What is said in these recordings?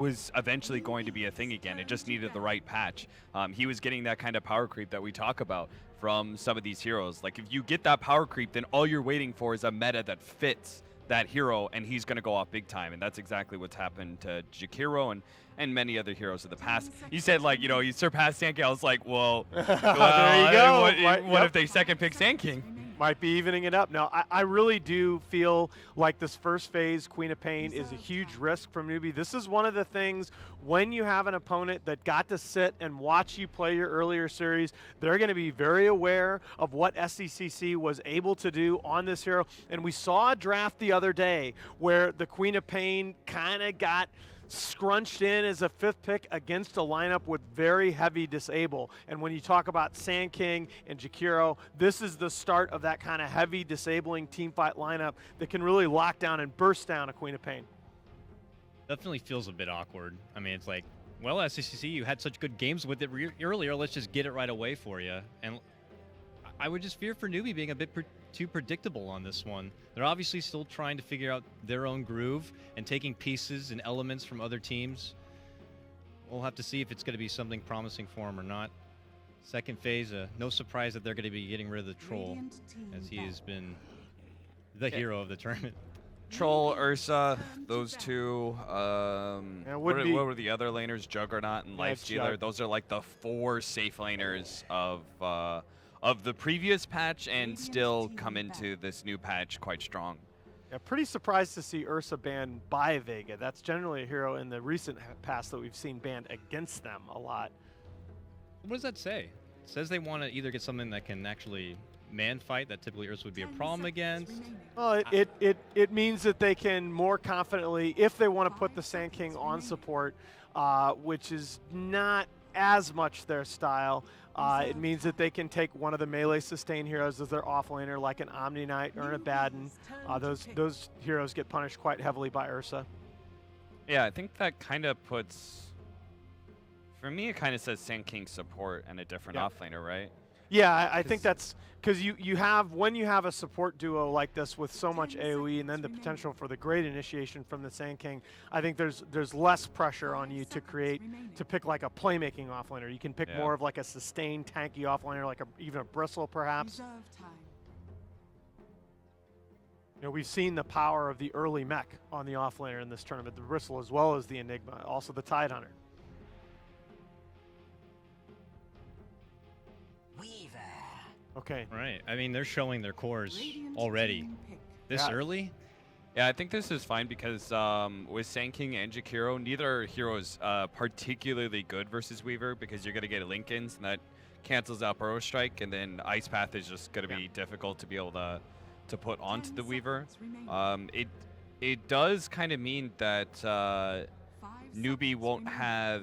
was eventually going to be a thing again. It just needed the right patch. He was getting that kind of power creep that we talk about from some of these heroes. Like, if you get that power creep, then all you're waiting for is a meta that fits that hero, and he's going to go off big time. And that's exactly what's happened to Jakiro and many other heroes of the past. You said, like, you know, he surpassed Sand King. I was like, well, there you go. What if they second pick Sand King? Might be evening it up. Now, I really do feel like this first phase, Queen of Pain, is a huge risk from NewBee. This is one of the things, when you have an opponent that got to sit and watch you play your earlier series, they're going to be very aware of what SCCC was able to do on this hero. And we saw a draft the other day where the Queen of Pain kind of got scrunched in as a 5th pick against a lineup with very heavy disable. And when you talk about Sand King and Jakiro, this is the start of that kind of heavy disabling teamfight lineup that can really lock down and burst down a Queen of Pain. Definitely feels a bit awkward. I mean, it's like, well, SCCC, you had such good games with it earlier, let's just get it right away for you. And I would just fear for NewBee being a bit too predictable on this one. They're obviously still trying to figure out their own groove and taking pieces and elements from other teams. We'll have to see if it's going to be something promising for them or not. Second phase, no surprise that they're going to be getting rid of the Troll, as he has been the hero of the tournament. Troll, Ursa, those two. What were the other laners? Juggernaut and Lifestealer. Those are like the 4 safe laners of the previous patch, and still come into this new patch quite strong. Yeah, pretty surprised to see Ursa banned by Vega. That's generally a hero in the recent past that we've seen banned against them a lot. What does that say? It says they want to either get something that can actually man fight, that typically Ursa would be a problem against. Well, it means that they can more confidently, if they want to put the Sand King on support, which is not as much their style, it means that they can take one of the melee sustain heroes as their offlaner, like an Omni Knight or an Abaddon. Those heroes get punished quite heavily by Ursa. Yeah, I think that kind of puts, for me, it kind of says Sand King support and a different offlaner, right? Yeah, I think that's because you have, when you have a support duo like this with so much AoE and then the potential for the great initiation from the Sand King, I think there's less pressure on you to pick like a playmaking offlaner. You can pick more of like a sustained tanky offlaner, like even a Bristle perhaps. You know, we've seen the power of the early mech on the offlaner in this tournament, the Bristle as well as the Enigma, also the Tidehunter. Okay. Right. I mean, they're showing their cores already. This early? Yeah, I think this is fine because with Sand King and Jakiro, neither hero is particularly good versus Weaver, because you're going to get Linkens, and that cancels out Burrow Strike, and then Ice Path is just going to be difficult to be able to put onto the Weaver. It does kind of mean that NewBee won't have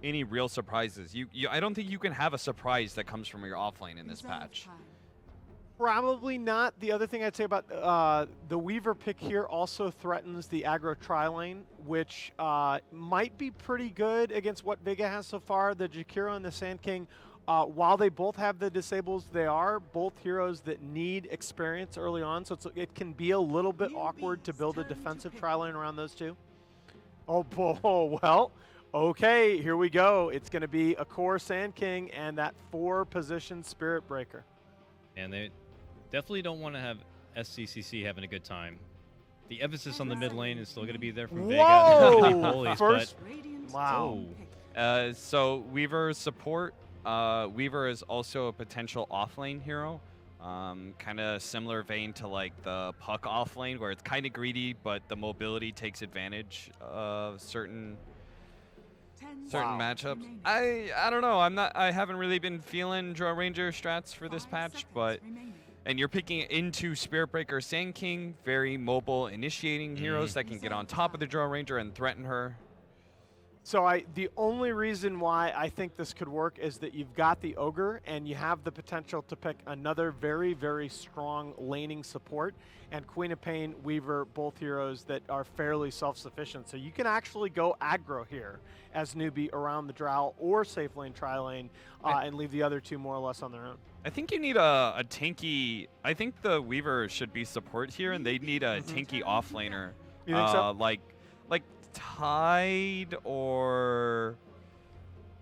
any real surprises. I don't think you can have a surprise that comes from your offlane in this patch. Probably not. The other thing I'd say about the Weaver pick here also threatens the aggro tri-lane, which might be pretty good against what Vega has so far. The Jakiro and the Sand King, while they both have the disables, they are both heroes that need experience early on, so it can be a little bit awkward to build a defensive tri-lane around those two. Oh, well. Okay, here we go. It's going to be a core Sand King and that 4-position Spirit Breaker. And they definitely don't want to have SCCC having a good time. The emphasis on the mid lane is still going to be there from Vega. Whoa! First, wow. So Weaver support. Weaver is also a potential offlane hero. Kind of similar vein to like the Puck offlane, where it's kind of greedy, but the mobility takes advantage of certain matchups. I don't know. I haven't really been feeling Draw Ranger strats for this patch, and you're picking into Spirit Breaker Sand King, very mobile initiating heroes that can get on top of the Draw Ranger and threaten her. So the only reason why I think this could work is that you've got the Ogre and you have the potential to pick another very, very strong laning support, and Queen of Pain, Weaver, both heroes that are fairly self-sufficient. So you can actually go aggro here as NewBee around the Drow or safe lane, tri-lane, and leave the other two more or less on their own. I think you need a tanky. I think the Weaver should be support here, and they need a tanky offlaner. You think so? Like Tide or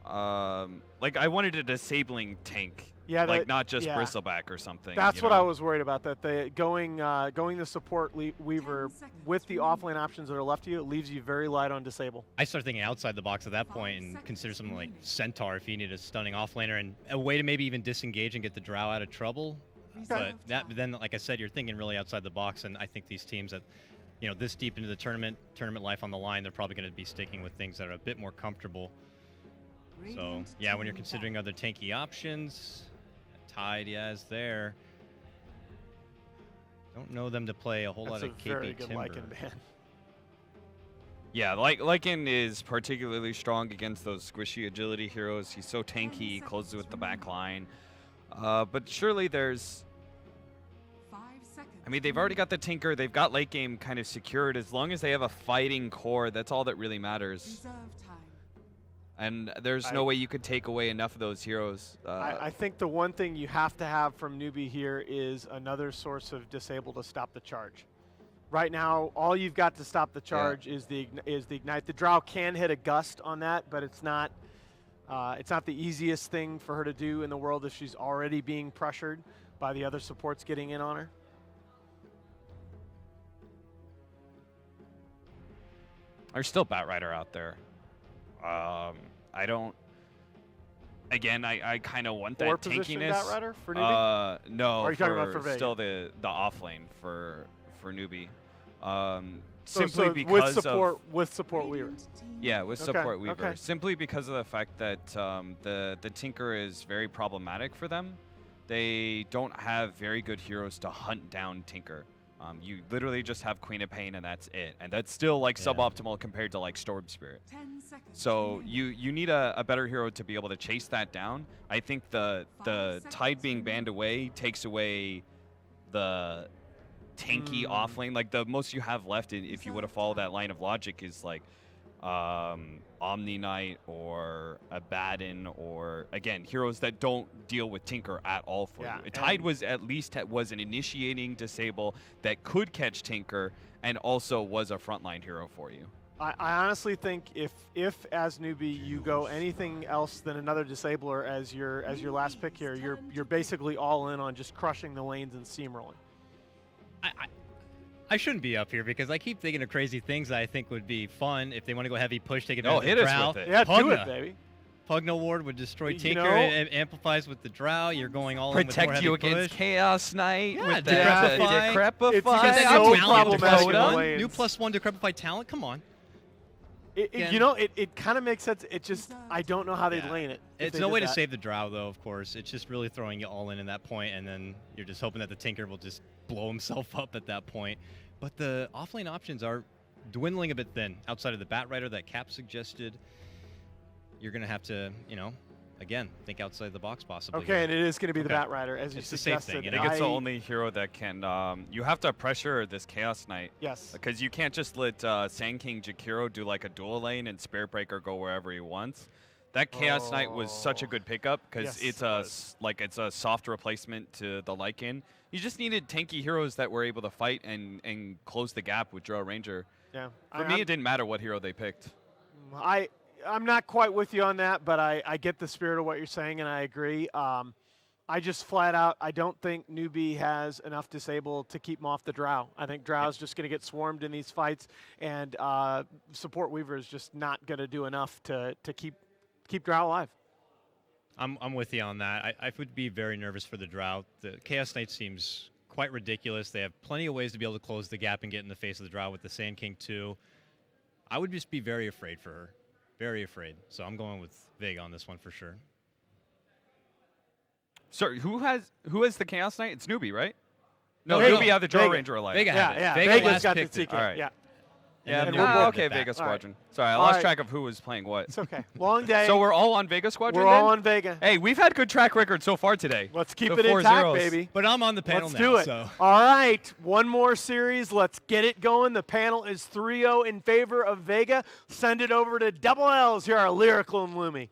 like I wanted a disabling tank. Yeah, like not just yeah. Bristleback or something. That's you what know? I was worried about. That the going the support Weaver with the offlane options that are left to you, it leaves you very light on disable. I start thinking outside the box at that point and consider something like Centaur if you need a stunning offlaner and a way to maybe even disengage and get the Drow out of trouble. But then, like I said, you're thinking really outside the box, and I think these teams that, this deep into the tournament life on the line, they're probably going to be sticking with things that are a bit more comfortable. So, yeah, when you're considering other tanky options, Tide, yeah, is there. Don't know them to play a whole lot of KP very good Timber. Lycan ban. Yeah, Lycan is particularly strong against those squishy agility heroes. He's so tanky, he closes with the back line. But surely there's... I mean, they've already got the Tinker. They've got late game kind of secured. As long as they have a fighting core, that's all that really matters. And there's no way you could take away enough of those heroes. I think the one thing you have to have from NewBee here is another source of disable to stop the charge. Right now, all you've got to stop the charge is the ignite. The Drow can hit a gust on that, but it's not the easiest thing for her to do in the world if she's already being pressured by the other supports getting in on her. There's still Batrider out there. I don't. Again, I kind of want that tankiness. Batrider for NewBee? No. Or are you talking about for Vega? Still the offlane for NewBee. Simply simply because with support Weaver. Yeah, with support Weaver. Okay. Simply because of the fact that the Tinker is very problematic for them. They don't have very good heroes to hunt down Tinker. You literally just have Queen of Pain and that's it. And that's still like suboptimal compared to like Storm Spirit. So you need a better hero to be able to chase that down. I think the Tide being banned away takes away the tanky offlane. Like the most you have left, if you would have followed that line of logic, is like Omni Knight or Abaddon, or again heroes that don't deal with Tinker at all for you. Tide was at least was an initiating disable that could catch Tinker and also was a frontline hero for you. I honestly think if as NewBee you go anything else than another disabler as your last pick here, you're basically all in on just crushing the lanes and steamrolling. I shouldn't be up here because I keep thinking of crazy things that I think would be fun if they want to go heavy push, take it No, hit us with it. Yeah, do it, baby. Pugna Ward would destroy Tinker. know- It amplifies with the Drow. You're going all in with more Protect you heavy against push. Chaos Knight Yeah, with that Decrepify. It's Decrepify. so New problematic in talent, the lanes. New +1 Decrepify talent. Come on. It kind of makes sense. It just I don't know how they'd lane it. if It's they no did way to that. save the Drow, though, of course. It's just really throwing you all in that point, and then you're just hoping that the Tinker will just blow himself up at that point. But the offlane options are dwindling a bit thin. Outside of the Batrider that Cap suggested, you're going to have to, again, think outside the box possibly. Okay, and it is going to be the Okay. Batrider, as you It's the safe suggested. thing, I think it's the only hero that can. You have to pressure this Chaos Knight. Yes. Because you can't just let Sand King Jakiro do like a dual lane and Spirit Breaker go wherever he wants. That Chaos Knight was such a good pickup because Yes, it's a soft replacement to the Lycan. You just needed tanky heroes that were able to fight and close the gap with Drow Ranger. Yeah. For me, it didn't matter what hero they picked. I'm not quite with you on that, but I get the spirit of what you're saying, and I agree. I just flat out, I don't think NewBee has enough disable to keep him off the Drow. I think Drow's just going to get swarmed in these fights, and support Weaver is just not going to do enough to keep Drow alive. I'm with you on that. I would be very nervous for the Drow. The Chaos Knight seems quite ridiculous. They have plenty of ways to be able to close the gap and get in the face of the Drow with the Sand King too. I would just be very afraid for her. Very afraid. So I'm going with Vega on this one for sure. Sorry, who has the Chaos Knight? It's NewBee, right? No, Vega. NewBee had the Drow Vega. Ranger alive. Vega had it. Yeah, Vega Vega's last got the picked it. secret. All right. Yeah, Yeah, then we're both okay, at that. Vega All right. Squadron. Sorry, I All lost right. track of who was playing what. it's okay. Long day. So we're all on Vega Squadron We're then? all on Vega. Hey, we've had good track record so far today. Let's keep The it 4 intact, zeros. baby. But I'm on the panel Let's now, do it. so. All right, one more series. Let's get it going. The panel is 3-0 in favor of Vega. Send it over to Double L's. Here are Lyrical and Lumi.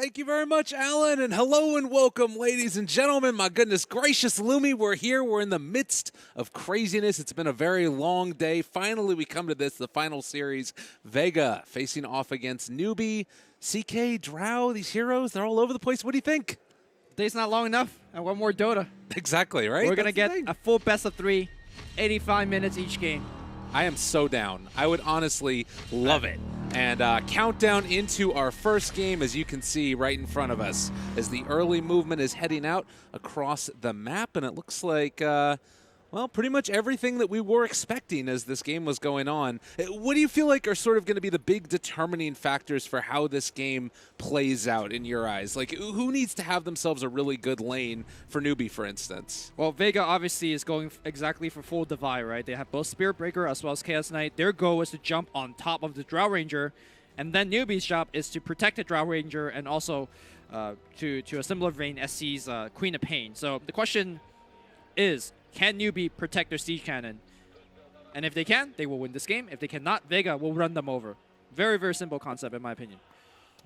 Thank you very much, Alan, and hello and welcome, ladies and gentlemen. My goodness gracious, Lumi, we're here. We're in the midst of craziness. It's been a very long day. Finally, we come to this, the final series. Vega facing off against NewBee, CK, Drow, these heroes, they're all over the place. What do you think? Day's not long enough. I want more Dota. Exactly, right? We're going to get a full best of 3, 85 minutes each game. I am so down. I would honestly love it. And countdown into our first game, as you can see right in front of us, as the early movement is heading out across the map. And it looks like, well, pretty much everything that we were expecting as this game was going on. What do you feel like are sort of going to be the big determining factors for how this game plays out in your eyes? Like, who needs to have themselves a really good lane for NewBee, for instance? Well, Vega obviously is going exactly for full divide, right? They have both Spirit Breaker as well as Chaos Knight. Their goal is to jump on top of the Drow Ranger, and then NewBee's job is to protect the Drow Ranger and also to a similar vein, SC's Queen of Pain. So the question is, can NewBee protect their siege cannon? And if they can, they will win this game. If they cannot, Vega will run them over. Very, very simple concept, in my opinion.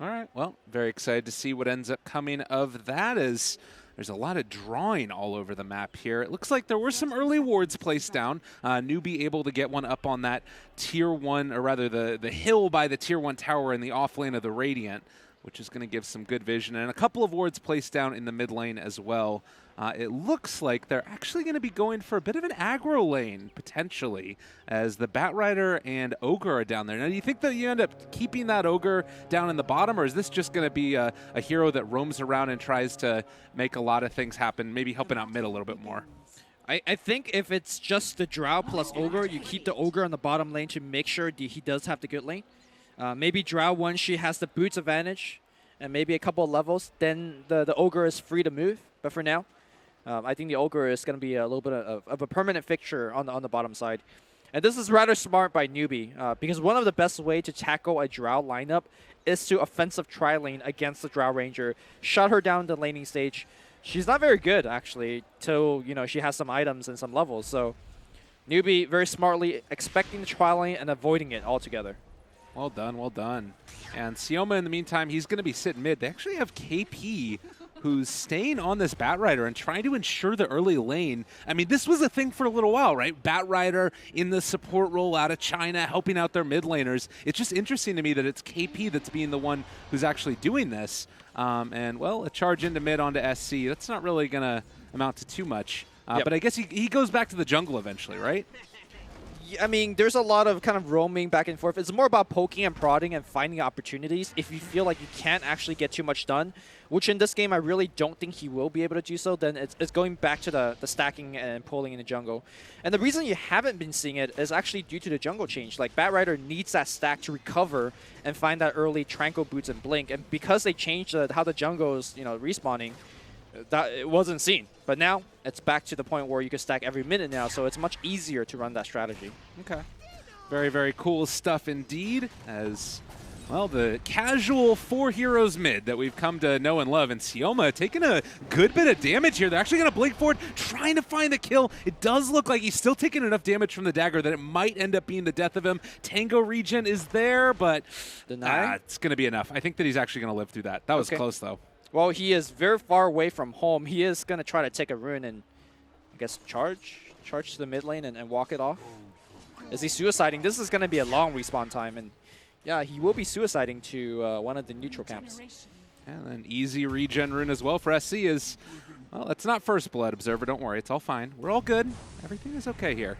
All right, well, very excited to see what ends up coming of that, as there's a lot of drawing all over the map here. It looks like there were some early wards placed down. NewBee able to get one up on that tier 1, or rather the hill by the tier 1 tower in the off lane of the Radiant, which is going to give some good vision. And a couple of wards placed down in the mid lane as well. It looks like they're actually going to be going for a bit of an aggro lane, potentially, as the Batrider and Ogre are down there. Now, do you think that you end up keeping that Ogre down in the bottom, or is this just going to be a hero that roams around and tries to make a lot of things happen, maybe helping out mid a little bit more? I think if it's just the Drow plus Ogre, you keep the Ogre on the bottom lane to make sure he does have the good lane. Maybe Drow, once she has the boots advantage and maybe a couple of levels, then the Ogre is free to move. But for now, I think the Ogre is going to be a little bit of a permanent fixture on the bottom side. And this is rather smart by NewBee, because one of the best way to tackle a Drow lineup is to offensive tri-lane against the Drow Ranger, shut her down the laning stage. She's not very good, actually, till she has some items and some levels. So NewBee very smartly expecting the tri-lane and avoiding it altogether. Well done, well done. And Sioma, in the meantime, he's going to be sitting mid. They actually have KP, who's staying on this Batrider and trying to ensure the early lane. I mean, this was a thing for a little while, right? Batrider in the support role out of China, helping out their mid laners. It's just interesting to me that it's KP that's being the one who's actually doing this. And, well, a charge into mid onto SC. That's not really going to amount to too much. Yep. But I guess he goes back to the jungle eventually, right? I mean, there's a lot of kind of roaming back and forth. It's more about poking and prodding and finding opportunities. If you feel like you can't actually get too much done, which in this game I really don't think he will be able to do so, then it's going back to the stacking and pulling in the jungle. And the reason you haven't been seeing it is actually due to the jungle change. Like, Batrider needs that stack to recover and find that early Tranquil Boots and Blink. And because they changed how the jungle is respawning, that it wasn't seen. But now it's back to the point where you can stack every minute now, so it's much easier to run that strategy. Okay. Very, very cool stuff indeed, as, well, the casual 4 heroes mid that we've come to know and love. And Sioma taking a good bit of damage here. They're actually going to blink forward, trying to find the kill. It does look like he's still taking enough damage from the dagger that it might end up being the death of him. Tango regen is there, but it's going to be enough. I think that he's actually going to live through that. That was close, though. Well, he is very far away from home. He is going to try to take a rune and, I guess, charge to the mid lane and walk it off. Is he suiciding? This is going to be a long respawn time, and yeah, he will be suiciding to one of the neutral camps. And an easy regen rune as well for SC is, well, it's not first blood, Observer. Don't worry, it's all fine. We're all good. Everything is okay here.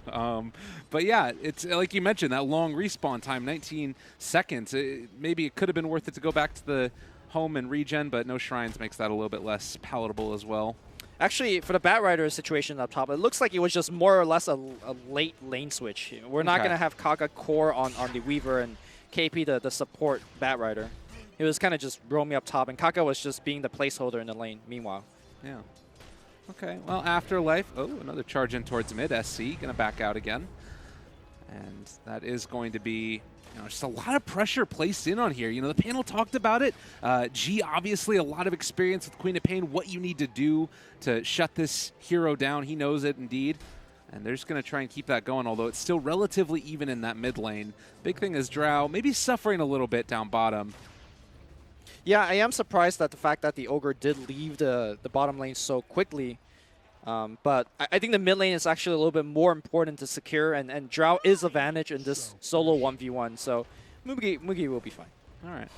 But yeah, it's like you mentioned, that long respawn time, 19 seconds. Maybe it could have been worth it to go back to the home and regen, but no shrines makes that a little bit less palatable as well. Actually, for the Batrider situation up top, it looks like it was just more or less a late lane switch. We're not going to have Kaga core on the Weaver and KP the support Batrider. It was kind of just roaming up top, and Kaga was just being the placeholder in the lane meanwhile. Yeah. Okay, well, Afterlife. Oh, another charge in towards mid. SC going to back out again. And that is going to be just a lot of pressure placed in on here. The panel talked about it. G, obviously, a lot of experience with Queen of Pain, what you need to do to shut this hero down. He knows it, indeed. And they're just going to try and keep that going, although it's still relatively even in that mid lane. Big thing is Drow maybe suffering a little bit down bottom. Yeah, I am surprised at the fact that the Ogre did leave the bottom lane so quickly. But I think the mid lane is actually a little bit more important to secure, and Drow is advantage in this solo 1v1, so Mugi will be fine. All right.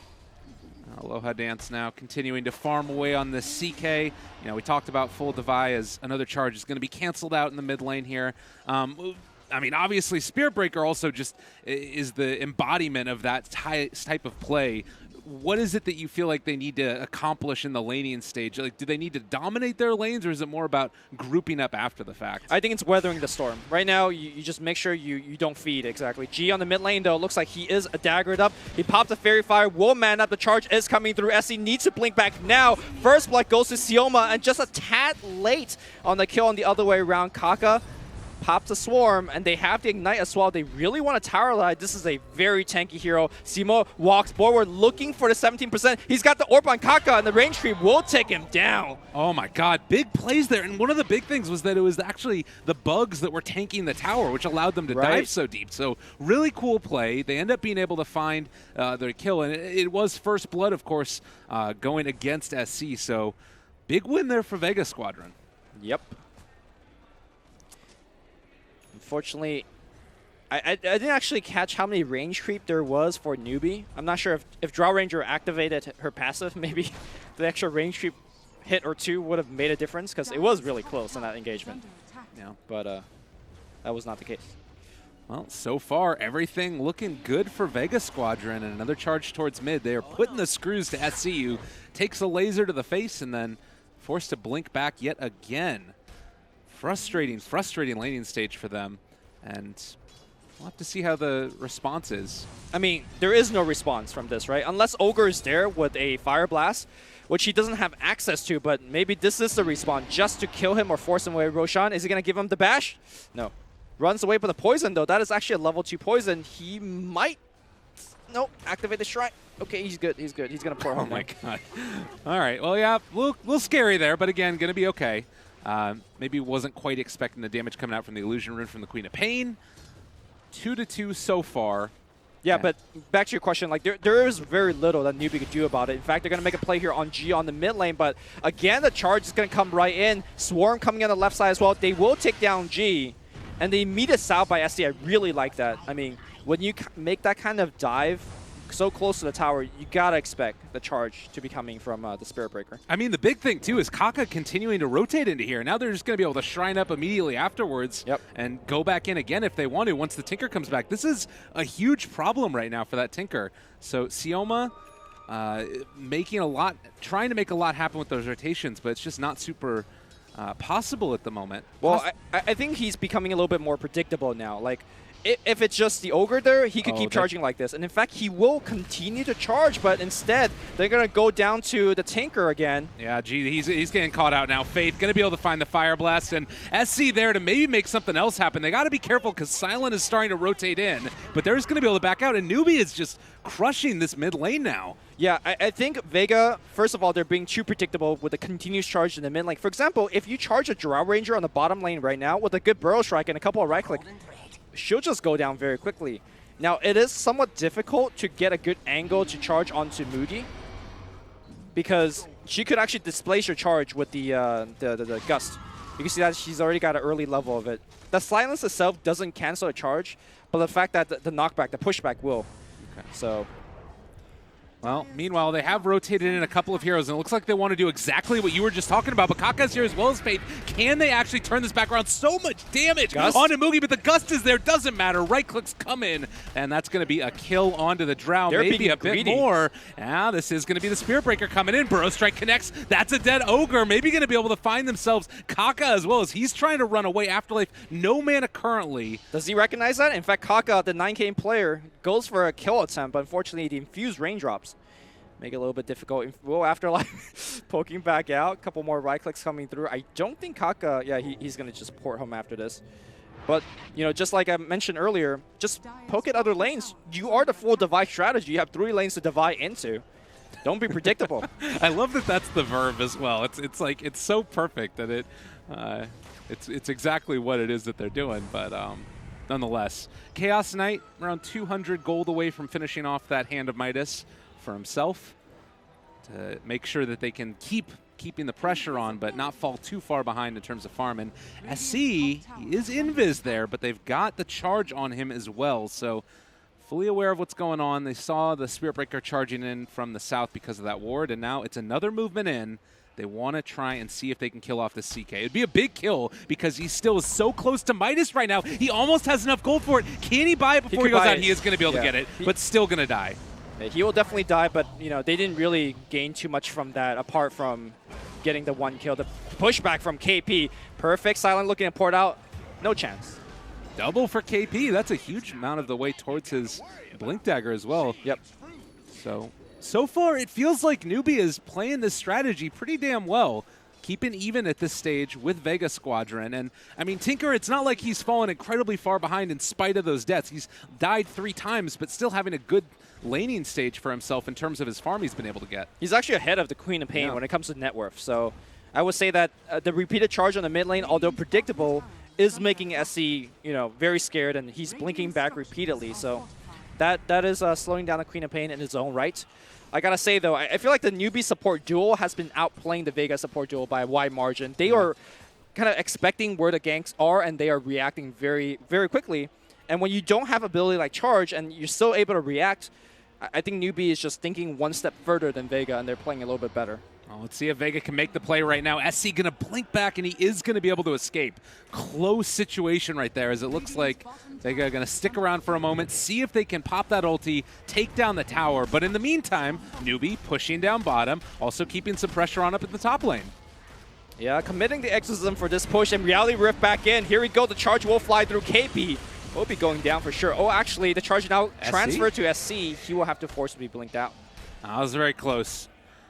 Aloha Dance now continuing to farm away on this CK. You know, we talked about full Divide as another charge is going to be canceled out in the mid lane here. I mean, obviously, Spirit Breaker also just is the embodiment of that type of play. What is it that you feel like they need to accomplish in the laning stage? Like, do they need to dominate their lanes, or is it more about grouping up after the fact? I think it's weathering the storm. Right now, you just make sure you don't feed, exactly. G on the mid lane, though, looks like he is daggered up. He popped a Fairy Fire, will man up. The charge is coming through. SC needs to blink back now. First blood goes to Sioma, and just a tad late on the kill on the other way around. Kaka pops a Swarm, and they have the Ignite as well. They really want to Tower Light. This is a very tanky hero. Simo walks forward looking for the 17%. He's got the Orb on Kaka, and the range creep will take him down. Oh my god, big plays there. And one of the big things was that it was actually the bugs that were tanking the tower, which allowed them to dive so deep. So really cool play. They end up being able to find their kill, and it was first blood, of course, going against SC. So big win there for Vega Squadron. Yep. Unfortunately, I didn't actually catch how many range creep there was for NewBee. I'm not sure if Drow Ranger activated her passive, maybe the extra range creep hit or two would have made a difference, because it was really close in that engagement. Yeah. But that was not the case. Well, so far, everything looking good for Vega Squadron, and another charge towards mid. They are putting the screws to SCU, takes a laser to the face, and then forced to blink back yet again. Frustrating laning stage for them, and we'll have to see how the response is. I mean, there is no response from this, right? Unless Ogre is there with a Fire Blast, which he doesn't have access to, but maybe this is the respawn just to kill him or force him away. Roshan, is he going to give him the bash? No. Runs away with the poison, though. That is actually a level 2 poison. He might... Nope. Activate the shrine. Okay, he's good. He's good. He's going to pour home. Oh, my God. All right. Well, yeah, a little scary there, but again, going to be okay. Maybe wasn't quite expecting the damage coming out from the Illusion Rune from the Queen of Pain. 2-2 so far. Yeah, but back to your question, like there is very little that NewBee could do about it. In fact, they're going to make a play here on G on the mid lane, but again, the charge is going to come right in. Swarm coming on the left side as well. They will take down G, and they meet us out by SD. I really like that. I mean, when you make that kind of dive so close to the tower, you gotta expect the charge to be coming from the Spirit Breaker. I mean, the big thing too is Kaka continuing to rotate into here. Now they're just going to be able to shrine up immediately afterwards and go back in again if they want to once the Tinker comes back. This is a huge problem right now for that Tinker. So Sioma trying to make a lot happen with those rotations, but it's just not super possible at the moment. Well, I think he's becoming a little bit more predictable now. Like, if it's just the Ogre there, he could keep charging like this. And in fact, he will continue to charge, but instead, they're going to go down to the Tinker again. Yeah, gee, he's getting caught out now. Faith going to be able to find the Fire Blast, and SC there to maybe make something else happen. They got to be careful because Silent is starting to rotate in, but they're just going to be able to back out, and NewBee is just crushing this mid lane now. Yeah, I think Vega, first of all, they're being too predictable with a continuous charge in the mid lane. For example, if you charge a Drow Ranger on the bottom lane right now with a good Burrow Strike and a couple of right click, she'll just go down very quickly. Now, it is somewhat difficult to get a good angle to charge onto Mugi, because she could actually displace your charge with the Gust. You can see that she's already got an early level of it. The Silence itself doesn't cancel a charge, but the fact that the knockback, the pushback will. Okay. So... Well, meanwhile, they have rotated in a couple of heroes, and it looks like they want to do exactly what you were just talking about. But Kaka's here as well as Faith. Can they actually turn this back around? So much damage onto Mugi, but the Gust is there. Doesn't matter. Right clicks come in, and that's going to be a kill onto the Drow. They're maybe a greedy. bit more. Yeah, this is going to be the Spirit Breaker coming in. Burrow Strike connects. That's a dead Ogre. Maybe going to be able to find themselves Kaka as well, as he's trying to run away. Afterlife, no mana currently. Does he recognize that? In fact, Kaka, the 9K player, goes for a kill attempt, but unfortunately, the infused raindrops make it a little bit difficult. Will Afterlife poking back out. A couple more right clicks coming through. I don't think Kaka, yeah, he's going to just port home after this. But, you know, just like I mentioned earlier, just poke at other lanes. You are the full divide strategy. You have 3 lanes to divide into. Don't be predictable. I love that that's the verb as well. It's like, it's so perfect that it's exactly what it is that they're doing. But nonetheless, Chaos Knight around 200 gold away from finishing off that Hand of Midas for himself. to make sure that they can keeping the pressure on, but not fall too far behind in terms of farm. And SC, he is invis there, but they've got the charge on him as well. So fully aware of what's going on. They saw the Spirit Breaker charging in from the south because of that ward, and now it's another movement in. They want to try and see if they can kill off the CK. It'd be a big kill because he still is so close to Midas right now. He almost has enough gold for it. Can he buy it before he goes out? He is going to be able to get it, but still going to die. Yeah, he will definitely die, but they didn't really gain too much from that apart from getting the 1 kill. The pushback from KP. Perfect. Silent looking to port out. No chance. Double for KP. That's a huge amount of the way towards his Blink Dagger as well. Yep. So far, it feels like NewBee is playing this strategy pretty damn well, keeping even at this stage with Vega Squadron. And, I mean, Tinker, it's not like he's fallen incredibly far behind in spite of those deaths. He's died 3 times, but still having a good laning stage for himself in terms of his farm he's been able to get. He's actually ahead of the Queen of Pain when it comes to net worth. So I would say that the repeated charge on the mid lane, although predictable, is making SC, very scared, and he's blinking back repeatedly. So that is slowing down the Queen of Pain in his own right. I gotta say though, I feel like the NewBee support duo has been outplaying the Vega support duo by a wide margin. They are kind of expecting where the ganks are, and they are reacting very, very quickly. And when you don't have ability like charge, and you're still able to react, I think NewBee is just thinking one step further than Vega, and they're playing a little bit better. Well, let's see if Vega can make the play right now. SC going to blink back, and he is going to be able to escape. Close situation right there, as it looks like Vega going to stick around for a moment, see if they can pop that ulti, take down the tower. But in the meantime, NewBee pushing down bottom, also keeping some pressure on up at the top lane. Yeah, committing the exorcism for this push, and Reality Rift back in. Here we go, the charge will fly through KP. Will be going down for sure. Oh, actually, the charge now transferred to SC. He will have to force to be blinked out. That was very close.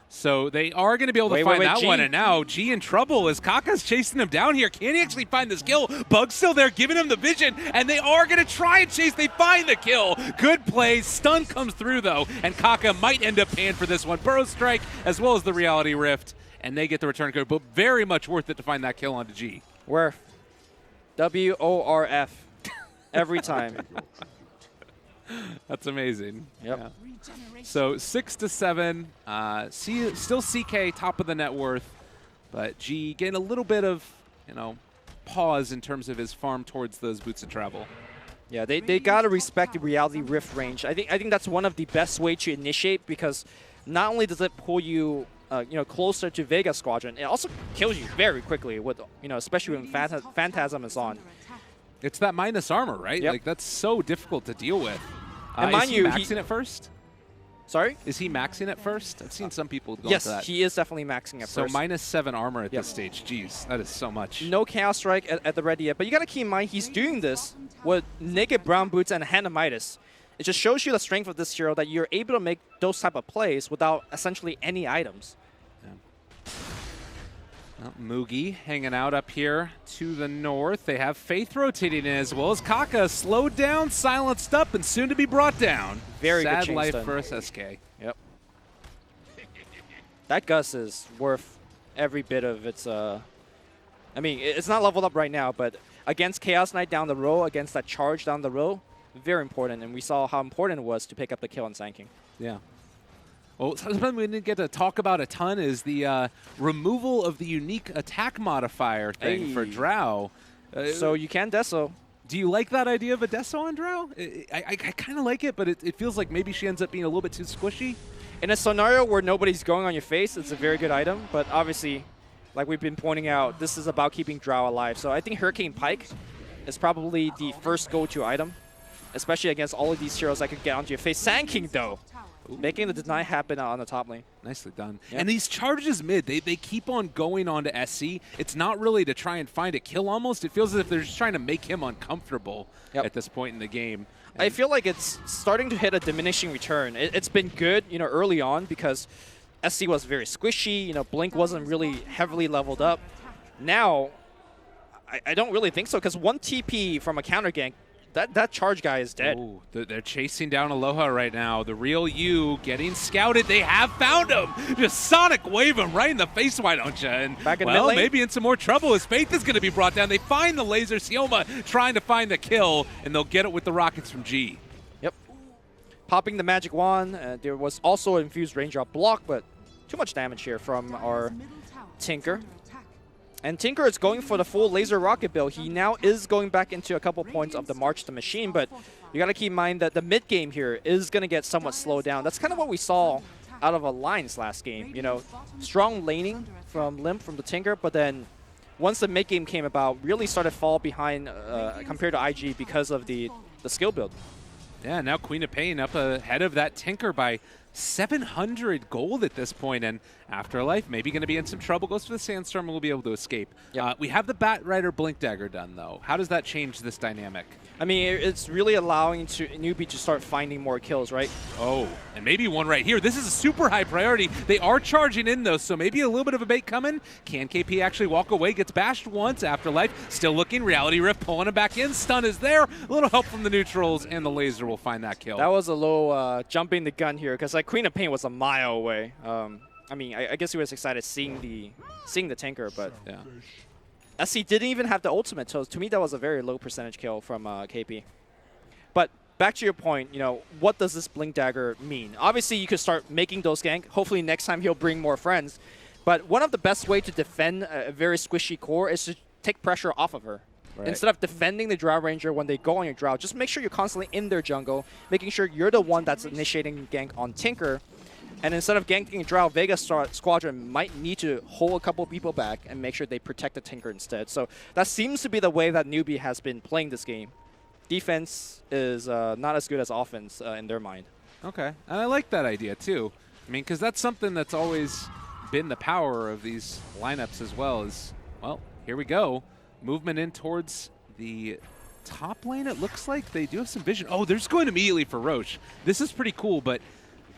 So they are going to be able to find that one, and now G in trouble as Kaka's chasing him down here. Can he actually find this kill? Bug's still there giving him the vision, and they are going to try and chase. They find the kill. Good play. Stun comes through, though, and Kaka might end up paying for this one. Burrow Strike as well as the Reality Rift, and they get the return code, but very much worth it to find that kill onto G. Worth. WORF. Every time. That's amazing. Yep. Yeah. So 6-7, still CK top of the net worth, but G getting a little bit of, pause in terms of his farm towards those boots of travel. Yeah, they gotta respect the Reality Rift range. I think that's one of the best way to initiate, because not only does it pull you closer to Vega Squadron, it also kills you very quickly with especially when Phantasm is on. It's that minus armor, right? Yep. Like that's so difficult to deal with. And mind is he maxing it first? Sorry? Is he maxing it first? I've seen some people go yes, to that. he is definitely maxing it so first. So -7 armor at this stage. Jeez, that is so much. No Chaos Strike at the ready yet, but you gotta keep in mind he's doing this with naked brown boots and a hand of Midas. It just shows you the strength of this hero, that you're able to make those type of plays without essentially any items. Well, Mugi hanging out up here to the north. They have Faith rotating in as well as Kaka slowed down, silenced up, and soon to be brought down. Very sad good chain life stun. for SK. Yep. That Gus is worth every bit of its. I mean, it's not leveled up right now, but against Chaos Knight down the row, against that charge down the row, very important. And we saw how important it was to pick up the kill on Sanking. Yeah. Well, something we didn't get to talk about a ton is the removal of the unique attack modifier thing for Drow. So you can Deso. Do you like that idea of a Deso on Drow? I kind of like it, but it feels like maybe she ends up being a little bit too squishy. In a scenario where nobody's going on your face, it's a very good item. But obviously, like we've been pointing out, this is about keeping Drow alive. So I think Hurricane Pike is probably the first go-to item, especially against all of these heroes that could get onto your face. Sand King, though. Ooh. Making the deny happen on the top lane. Nicely done. Yep. And these charges mid, they keep on going on to SC. It's not really to try and find a kill almost. It feels as if they're just trying to make him uncomfortable at this point in the game. And I feel like it's starting to hit a diminishing return. It's been good, early on because SC was very squishy. Blink wasn't really heavily leveled up. Now, I don't really think so, because one TP from a counter gank, that charge guy is dead. Ooh, they're chasing down Aloha right now. The real you getting scouted. They have found him. Just Sonic wave him right in the face, why don't you? And back in well, mid lane? Maybe in some more trouble as Faith is going to be brought down. They find the laser. Sioma trying to find the kill, and they'll get it with the rockets from G. Yep. Popping the magic wand. There was also an infused raindrop block, but too much damage here from our Tinker. And Tinker is going for the full laser rocket build. He now is going back into a couple points of the March the Machine, but you got to keep in mind that the mid game here is going to get somewhat slowed down. That's kind of what we saw out of Alliance last game. You know, strong laning from Limp, from the Tinker, but then once the mid game came about, really started to fall behind compared to IG because of the skill build. Yeah, now Queen of Pain up ahead of that Tinker by 700 gold at this point, and Afterlife maybe going to be in some trouble. Goes for the Sandstorm and will be able to escape. Yep. We have the Bat Rider Blink Dagger done, though. How does that change this dynamic? I mean, it's really allowing NewBee to start finding more kills, right? Oh, and maybe one right here. This is a super high priority. They are charging in, though, so maybe a little bit of a bait coming. Can KP actually walk away? Gets bashed once. Afterlife still looking. Reality Rift pulling him back in. Stun is there. A little help from the neutrals, and the laser will find that kill. That was a little jumping the gun here, because like Queen of Pain was a mile away. I mean, I guess he was excited seeing the Tinker, but yeah. SC didn't even have the ultimate, so to me that was a very low percentage kill from KP. But back to your point, you know, what does this Blink Dagger mean? Obviously, you could start making those gank. Hopefully next time he'll bring more friends. But one of the best way to defend a very squishy core is to take pressure off of her. Right. Instead of defending the Drow Ranger when they go on your Drow, just make sure you're constantly in their jungle, making sure you're the one that's initiating gank on Tinker. And instead of ganking Drow, Vega Squadron might need to hold a couple people back and make sure they protect the Tinker instead. So that seems to be the way that NewBee has been playing this game. Defense is not as good as offense in their mind. Okay, and I like that idea too. I mean, because that's something that's always been the power of these lineups as well. Is, well, here we go. Movement in towards the top lane. It looks like they do have some vision. Oh, they're just going immediately for Roche. This is pretty cool, but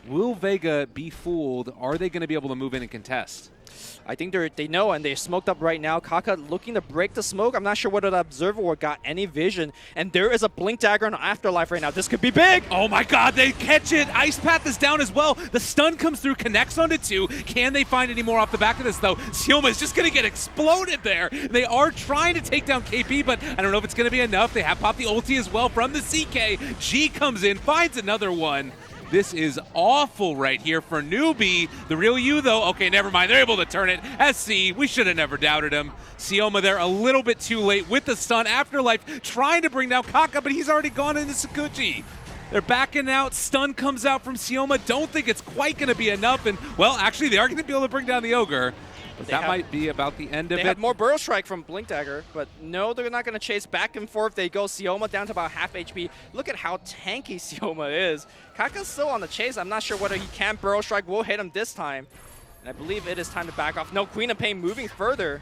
will Vega be fooled? Are they going to be able to move in and contest? I think they know, and they're smoked up right now. Kaka looking to break the smoke. I'm not sure whether the Observer Ward got any vision. And there is a Blink Dagger on Afterlife right now. This could be big. Oh my god, they catch it. Ice Path is down as well. The stun comes through, connects onto 2. Can they find any more off the back of this, though? Sioma is just going to get exploded there. They are trying to take down KP, but I don't know if it's going to be enough. They have popped the ulti as well from the CK. G comes in, finds another one. This is awful right here for NewBee. The real you, though, okay, never mind. They're able to turn it. SC, we should have never doubted him. Sioma there a little bit too late with the stun. Afterlife trying to bring down Kaka, but he's already gone into Sakuchi. They're backing out. Stun comes out from Sioma. Don't think it's quite going to be enough. And, well, actually, they are going to be able to bring down the Ogre. But that might be about the end of it. They have more Burrow Strike from Blink Dagger, but no, they're not going to chase back and forth. They go Sioma down to about half HP. Look at how tanky Sioma is. Kaka's still on the chase. I'm not sure whether he can Burrow Strike. Will hit him this time. And I believe it is time to back off. No, Queen of Pain moving further.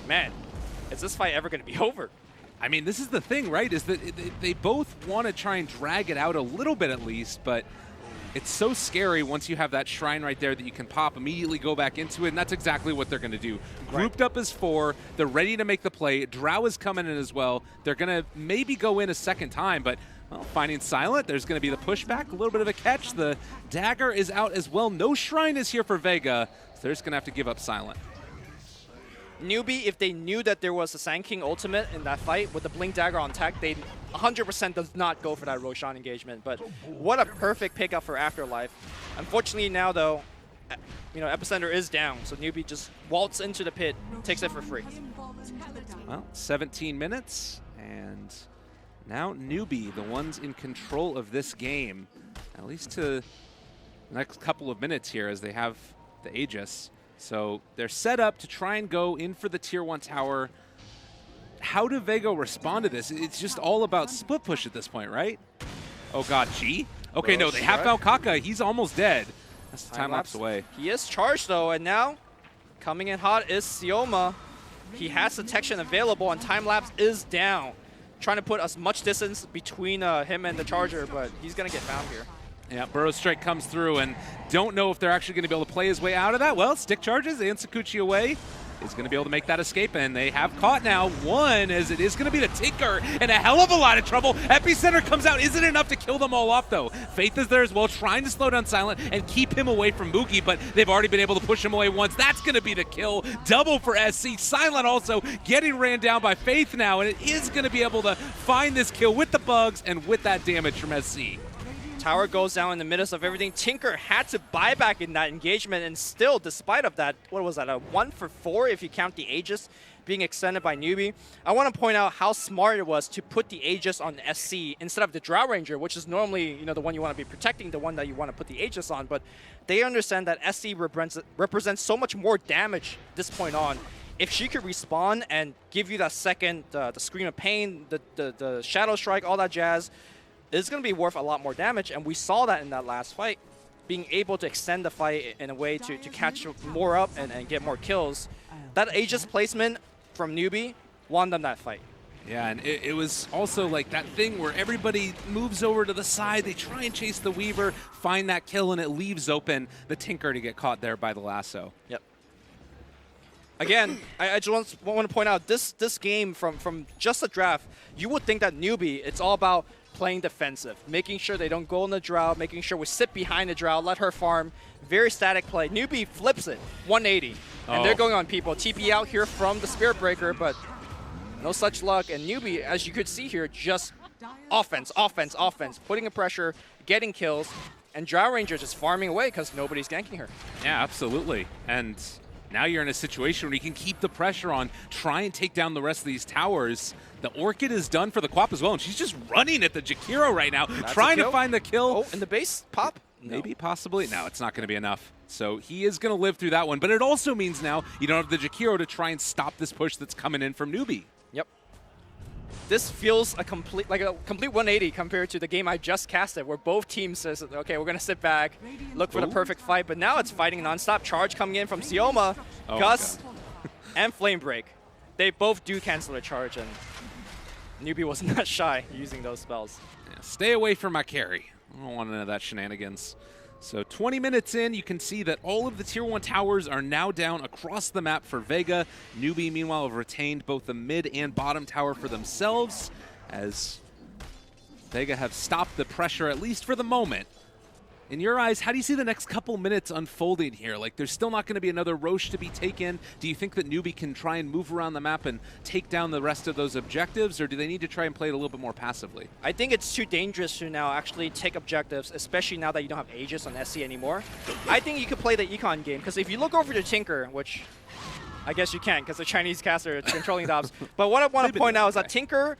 Man, is this fight ever going to be over? I mean, this is the thing, right, is that they both want to try and drag it out a little bit at least, but it's so scary once you have that shrine right there that you can pop, immediately go back into it, and that's exactly what they're going to do. Grouped up as 4, they're ready to make the play. Drow is coming in as well. They're going to maybe go in a second time, but well, finding Silent, there's going to be the pushback, a little bit of a catch. The dagger is out as well. No shrine is here for Vega, so they're just going to have to give up Silent. NewBee, if they knew that there was a Sand King ultimate in that fight with the Blink Dagger on tech, they 100% does not go for that Roshan engagement. But what a perfect pickup for Afterlife. Unfortunately now, though, you know, Epicenter is down, so NewBee just waltz into the pit, takes it for free. Well, 17 minutes, and now NewBee, the ones in control of this game, at least to the next couple of minutes here as they have the Aegis. So they're set up to try and go in for the Tier 1 tower. How do Vega respond to this? It's just all about split push at this point, right? Oh god, G? Okay, no, they have found Kaka. He's almost dead. That's the time lapse away. He is charged though, and now coming in hot is Sioma. He has detection available, and time lapse is down. Trying to put as much distance between him and the charger, but he's gonna get found here. Yeah, Burrow Strike comes through, and don't know if they're actually going to be able to play his way out of that. Well, stick charges and Sakuchi away. Is going to be able to make that escape, and they have caught now one, as it is going to be the Tinker in a hell of a lot of trouble. Epicenter comes out. Isn't enough to kill them all off, though. Faith is there as well, trying to slow down Silent and keep him away from Mookie, but they've already been able to push him away once. That's going to be the kill. Double for SC. Silent also getting ran down by Faith now, and it is going to be able to find this kill with the bugs and with that damage from SC. Tower goes down in the midst of everything. Tinker had to buy back in that engagement, and still, despite of that, what was that, a 1 for 4 if you count the Aegis being extended by NewBee. I want to point out how smart it was to put the Aegis on SC instead of the Drow Ranger, which is normally, you know, the one you want to be protecting, the one that you want to put the Aegis on. But they understand that SC represents so much more damage this point on. If she could respawn and give you that second, the Scream of Pain, the Shadow Strike, all that jazz, it's going to be worth a lot more damage. And we saw that in that last fight, being able to extend the fight in a way to catch more up and get more kills. That Aegis placement from NewBee won them that fight. Yeah, and it was also like that thing where everybody moves over to the side, they try and chase the Weaver, find that kill, and it leaves open the Tinker to get caught there by the lasso. Yep. Again, I just want to point out, this game from just the draft, you would think that NewBee, it's all about playing defensive, making sure they don't go in the Drow, making sure we sit behind the Drow, let her farm. Very static play. NewBee flips it, 180. And they're going on people. TP out here from the Spirit Breaker, but no such luck. And NewBee, as you could see here, just offense, offense, offense, putting in pressure, getting kills, and Drow Ranger just farming away because nobody's ganking her. Yeah, absolutely. And now you're in a situation where you can keep the pressure on, try and take down the rest of these towers. The Orchid is done for the Quap as well, and she's just running at the Jakiro right now, trying to find the kill. Oh, in the base? Pop? Maybe, possibly. No, it's not going to be enough. So he is going to live through that one. But it also means now you don't have the Jakiro to try and stop this push that's coming in from NewBee. Yep. This feels a complete 180 compared to the game I just casted, where both teams says, okay, we're going to sit back, look for the perfect fight. But now it's fighting nonstop. Charge coming in from Sioma, Gus, and Flame Break. They both do cancel the charge, and NewBee was not shy using those spells. Yeah, stay away from my carry. I don't want none of that shenanigans. So 20 minutes in, you can see that all of the Tier 1 towers are now down across the map for Vega. NewBee, meanwhile, have retained both the mid and bottom tower for themselves, as Vega have stopped the pressure, at least for the moment. In your eyes, how do you see the next couple minutes unfolding here? Like, there's still not going to be another Roche to be taken. Do you think that NewBee can try and move around the map and take down the rest of those objectives, or do they need to try and play it a little bit more passively? I think it's too dangerous to now actually take objectives, especially now that you don't have Aegis on SC anymore. I think you could play the Econ game, because if you look over to Tinker, which I guess you can't because the Chinese caster is controlling the ops, but what I want to point out is that Tinker,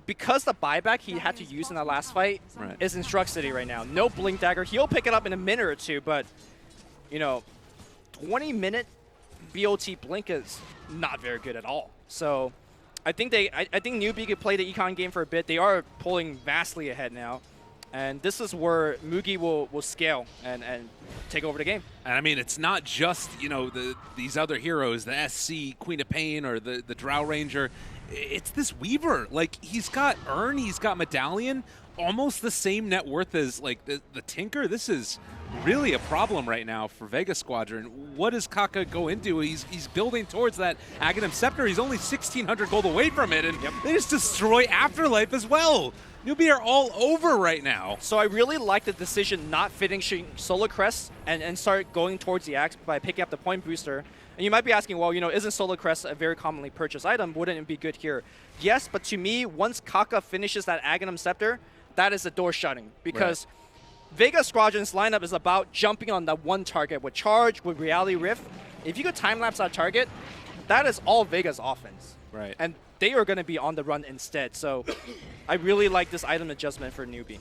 because the buyback he had to use in that last fight is in Struck City right now. No Blink Dagger. He'll pick it up in a minute or two, but, you know, 20-minute BOT Blink is not very good at all. So I think NewBee could play the Econ game for a bit. They are pulling vastly ahead now. And this is where Mugi will scale and take over the game. And I mean, it's not just, you know, these other heroes, the SC, Queen of Pain, or the Drow Ranger. It's this Weaver. Like, he's got Urn, he's got Medallion, almost the same net worth as, like, the Tinker. This is really a problem right now for Vega Squadron. What does Kaka go into? He's building towards that Aghanim Scepter. He's only 1,600 gold away from it, and they just destroy Afterlife as well. NewBee are all over right now. So I really like the decision not finishing Solar Crest and start going towards the Axe by picking up the point booster. And you might be asking, well, you know, isn't Solar Crest a very commonly purchased item? Wouldn't it be good here? Yes, but to me, once Kaka finishes that Aghanim Scepter, that is the door shutting. Because Vega Squadron's lineup is about jumping on that one target with Charge, with Reality Rift. If you could time-lapse that target, that is all Vega's offense. Right. And they are going to be on the run instead. So I really like this item adjustment for NewBee.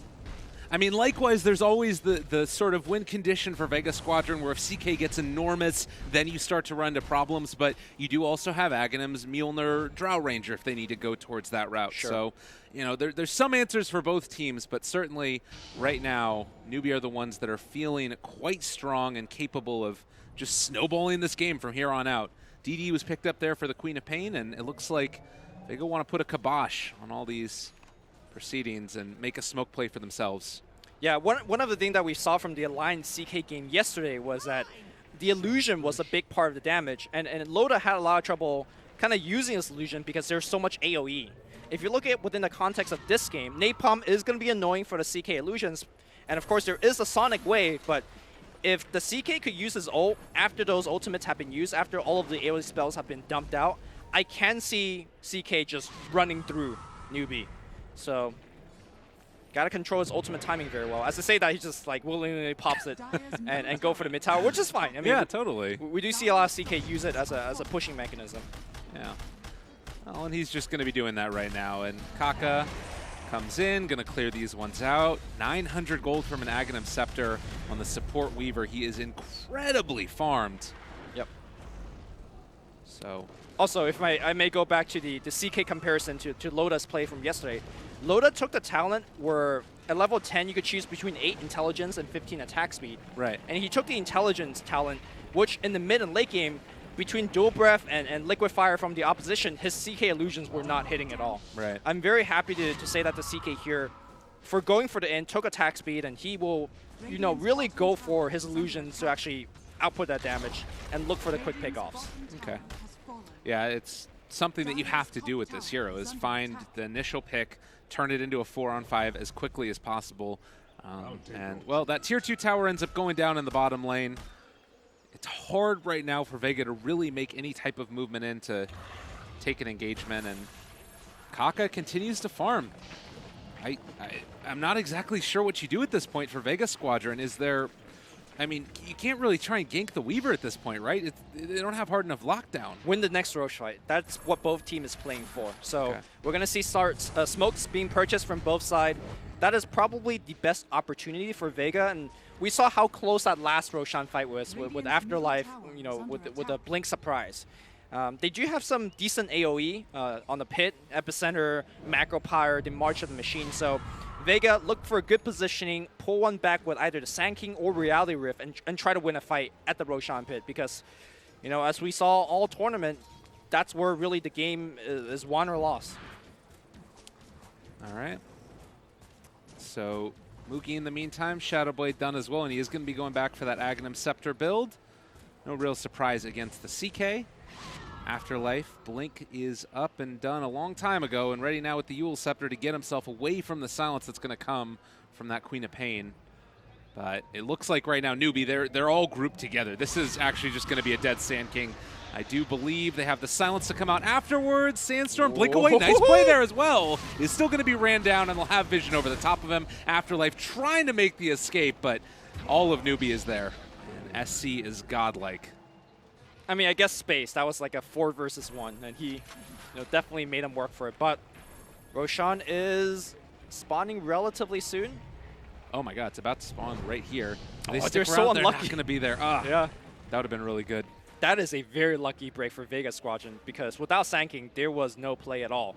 I mean, likewise, there's always the sort of win condition for Vega Squadron where if CK gets enormous, then you start to run into problems. But you do also have Aghanims, Mjolnir, Drow Ranger if they need to go towards that route. Sure. So, you know, there's some answers for both teams, but certainly right now, NewBee are the ones that are feeling quite strong and capable of just snowballing this game from here on out. DD was picked up there for the Queen of Pain, and it looks like Vega want to put a kibosh on all these proceedings and make a smoke play for themselves. Yeah, one of the things that we saw from the Alliance CK game yesterday was that the illusion was a big part of the damage, and Loda had a lot of trouble kind of using this illusion because there's so much AoE. If you look at it within the context of this game, Napalm is going to be annoying for the CK illusions, and of course there is a Sonic Wave, but if the CK could use his ult after those ultimates have been used, after all of the AoE spells have been dumped out, I can see CK just running through NewBee. So Gotta control his ultimate timing very well. As I say that, he just like willingly pops it and go for the mid tower, which is fine. I mean, yeah, totally. We do see a lot of CK use it as a pushing mechanism. Yeah. Well, and he's just going to be doing that right now. And Kaka comes in, going to clear these ones out. 900 gold from an Aghanim Scepter on the support Weaver. He is incredibly farmed. Yep. So. Also, if I may go back to the CK comparison to Loda's play from yesterday, Loda took the talent where at level 10 you could choose between 8 intelligence and 15 attack speed. Right. And he took the intelligence talent, which in the mid and late game, between Dual Breath and Liquid Fire from the opposition, his CK illusions were not hitting at all. Right. I'm very happy to say that the CK here, for going for the end, took attack speed, and he will, you know, really go for his illusions to actually output that damage and look for the quick pickoffs. Okay. Yeah, it's something that you have to do with this hero, is find the initial pick, turn it into a 4-on-5 as quickly as possible. And, well, that tier 2 tower ends up going down in the bottom lane. It's hard right now for Vega to really make any type of movement in to take an engagement, and Kaka continues to farm. I'm not exactly sure what you do at this point for Vega Squadron. Is there... I mean, you can't really try and gank the Weaver at this point, right? They don't have hard enough lockdown. Win the next Roche fight. That's what both teams is playing for. So okay. We're going to see smokes being purchased from both sides. That is probably the best opportunity for Vega, and we saw how close that last Roshan fight was with Afterlife, you know, with the Blink Surprise. They do have some decent AoE on the pit, Epicenter, Macro Pyre, the March of the Machine. So Vega look for a good positioning, pull one back with either the Sand King or Reality Rift, and try to win a fight at the Roshan pit, because, you know, as we saw all tournament, that's where really the game is won or lost. All right. So Mookie in the meantime, Shadowblade done as well, and he is going to be going back for that Aghanim Scepter build. No real surprise against the CK. Afterlife, Blink is up and done a long time ago and ready now with the Yule Scepter to get himself away from the silence that's going to come from that Queen of Pain. But it looks like right now, NewBee, they're all grouped together. This is actually just going to be a dead Sand King. I do believe they have the silence to come out afterwards. Sandstorm, blink away, nice play there as well. Is still going to be ran down, and they'll have vision over the top of him. Afterlife trying to make the escape, but all of NewBee is there. And SC is godlike. I mean, I guess space. That was like a 4 versus 1, and he, you know, definitely made him work for it. But Roshan is spawning relatively soon. Oh my God, it's about to spawn right here. They're so unlucky. They're not going to be there. Yeah, that would have been really good. That is a very lucky break for Vega Squadron, because without Sand King, there was no play at all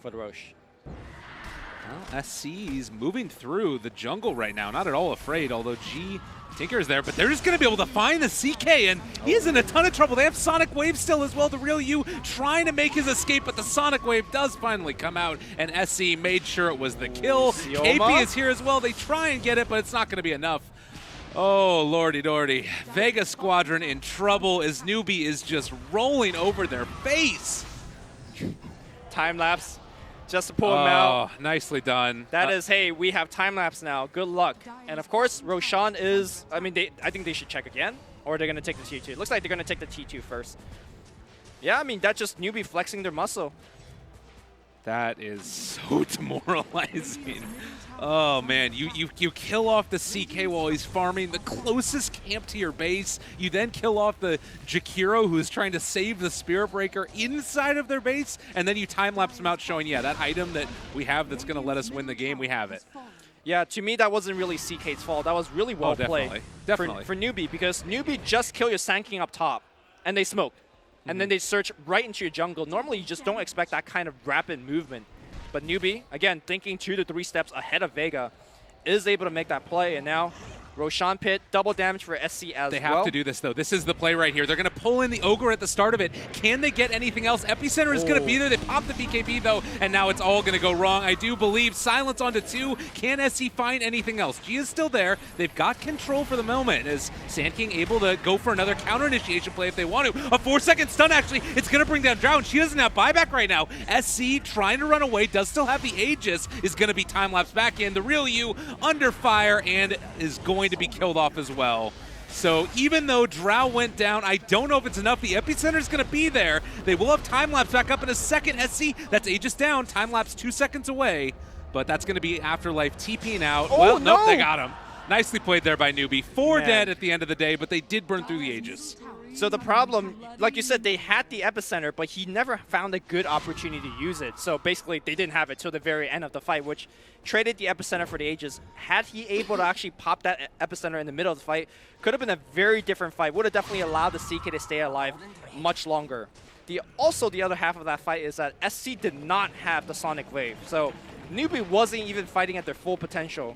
for the Roche. Well, SC's moving through the jungle right now, not at all afraid, although G Tinker is there, but they're just going to be able to find the CK, and he's in a ton of trouble. They have Sonic Wave still as well. The Real U trying to make his escape, but the Sonic Wave does finally come out, and SC made sure it was the kill. KP is here as well. They try and get it, but it's not going to be enough. Oh, lordy-dordy. Vega Squadron in trouble as NewBee is just rolling over their face. Time-lapse. Just to pull him out. Oh, nicely done. That is, hey, we have time-lapse now. Good luck. And of course, Roshan is, I mean, I think they should check again, or they're going to take the T2. It looks like they're going to take the T2 first. Yeah, I mean, that's just NewBee flexing their muscle. That is so demoralizing. Oh, man. You kill off the CK while he's farming the closest camp to your base. You then kill off the Jakiro, who's trying to save the Spirit Breaker inside of their base, and then you time-lapse him out showing, yeah, that item that we have that's going to let us win the game, we have it. Yeah, to me, that wasn't really CK's fault. That was really well played for NewBee, because NewBee just kill your Sand King up top, and they smoke. And then they search right into your jungle. Normally, you just don't expect that kind of rapid movement. But NewBee, again, thinking 2 to 3 steps ahead of Vega, is able to make that play. And now, Roshan pit, double damage for SC as well. They have to do this, though. This is the play right here. They're going to pull in the Ogre at the start of it. Can they get anything else? Epicenter is going to be there. They pop the BKB, though, and now it's all going to go wrong. I do believe silence onto 2. Can SC find anything else? G is still there. They've got control for the moment. Is Sand King able to go for another counter-initiation play if they want to? A 4-second stun, actually. It's going to bring down Drown. She doesn't have buyback right now. SC trying to run away, does still have the Aegis, is going to be time-lapsed back in. The Real U under fire and is going to be killed off as well. So even though Drow went down, I don't know if it's enough. The Epicenter is going to be there. They will have time-lapse back up in a second. SC, that's Aegis down. Time-lapse 2 seconds away. but that's going to be Afterlife TPing out. Oh, Well, nope, no! they got him. Nicely played there by NewBee. 4 Man. dead at the end of the day, but they did burn through the Aegis. So the problem, like you said, they had the epicenter, but he never found a good opportunity to use it. So basically, they didn't have it till the very end of the fight, which traded the epicenter for the Aegis. Had he able to actually pop that epicenter in the middle of the fight, could have been a very different fight. Would have definitely allowed the CK to stay alive much longer. Also, the other half of that fight is that SC did not have the Sonic Wave. So NewBee wasn't even fighting at their full potential,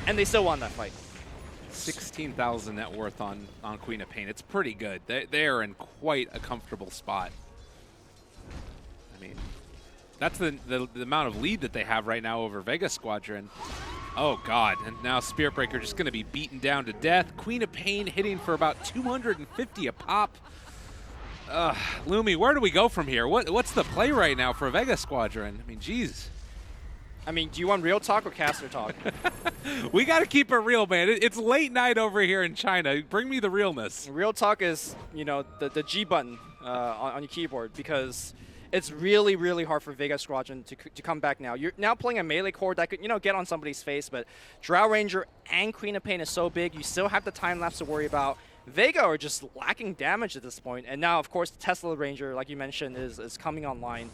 and they still won that fight. 16,000 net worth on Queen of Pain. It's pretty good. They are in quite a comfortable spot. I mean, that's the amount of lead that they have right now over Vega Squadron. Oh, God. And now Spirit Breaker just going to be beaten down to death. Queen of Pain hitting for about 250 a pop. Lumi, where do we go from here? What's the play right now for Vega Squadron? I mean, geez. I mean, do you want real talk or caster talk? We got to keep it real, man. It's late night over here in China. Bring me the realness. Real talk is, you know, the G button on your keyboard, because it's really, really hard for Vega Squadron to come back now. You're now playing a melee core that could, you know, get on somebody's face, but Drow Ranger and Queen of Pain is so big, you still have the time lapse to worry about. Vega are just lacking damage at this point, and now, of course, the Tesla Ranger, like you mentioned, is coming online.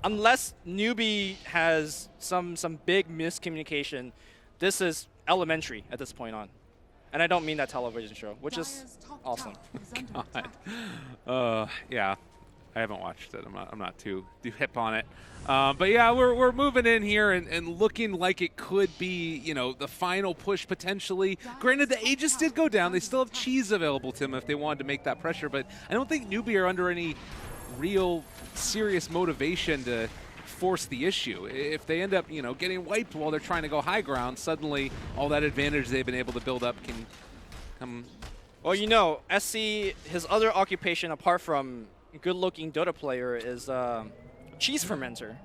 Unless NewBee has some big miscommunication, this is elementary at this point on. And I don't mean that television show, which is awesome. God. Yeah, I haven't watched it. I'm not too hip on it. But yeah, we're moving in here and looking like it could be, you know, the final push potentially. Granted, the Aegis did go down. They still have cheese available to them if they wanted to make that pressure, but I don't think NewBee are under any real serious motivation to force the issue. If they end up, you know, getting wiped while they're trying to go high ground, suddenly all that advantage they've been able to build up can come. Well, you know, SC, his other occupation apart from good-looking Dota player is cheese fermenter.